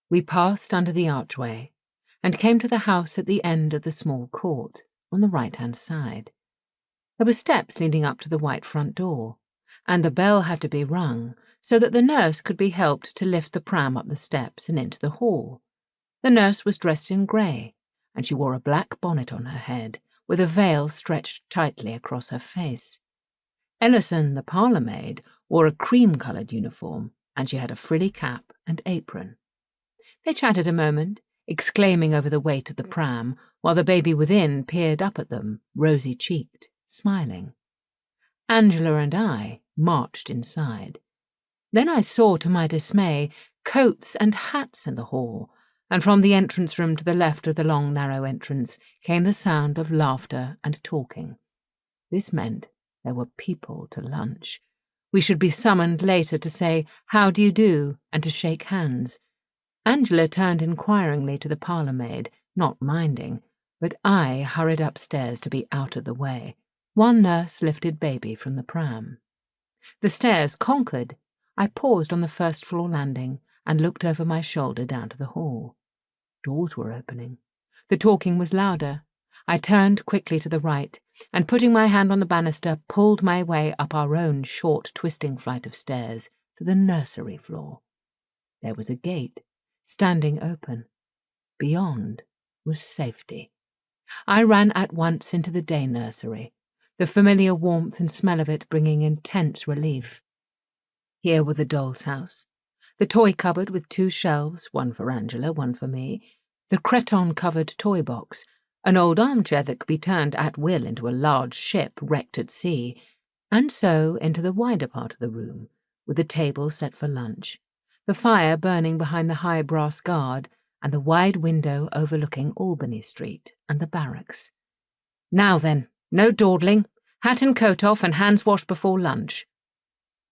We passed under the archway and came to the house at the end of the small court, on the right-hand side. There were steps leading up to the white front door, and the bell had to be rung so that the nurse could be helped to lift the pram up the steps and into the hall. The nurse was dressed in grey, and she wore a black bonnet on her head, with a veil stretched tightly across her face. Ellison, the parlour-maid, wore a cream-coloured uniform, and she had a frilly cap and apron. They chatted a moment, exclaiming over the weight of the pram, while the baby within peered up at them, rosy-cheeked, smiling. Angela and I marched inside. Then I saw, to my dismay, coats and hats in the hall, and from the entrance room to the left of the long, narrow entrance came the sound of laughter and talking. This meant there were people to lunch. We should be summoned later to say, "How do you do?" and to shake hands. Angela turned inquiringly to the parlour-maid, not minding, but I hurried upstairs to be out of the way. One nurse lifted baby from the pram. The stairs conquered, I paused on the first-floor landing and looked over my shoulder down to the hall. Doors were opening. The talking was louder. I turned quickly to the right, and putting my hand on the banister, pulled my way up our own short, twisting flight of stairs to the nursery floor. There was a gate, standing open. Beyond was safety. I ran at once into the day nursery, the familiar warmth and smell of it bringing intense relief. Here were the doll's house, the toy cupboard with 2 shelves, one for Angela, one for me, the cretonne-covered toy box, an old armchair that could be turned at will into a large ship wrecked at sea, and so into the wider part of the room, with the table set for lunch, the fire burning behind the high brass guard, and the wide window overlooking Albany Street and the barracks. "Now then, no dawdling. Hat and coat off and hands washed before lunch,"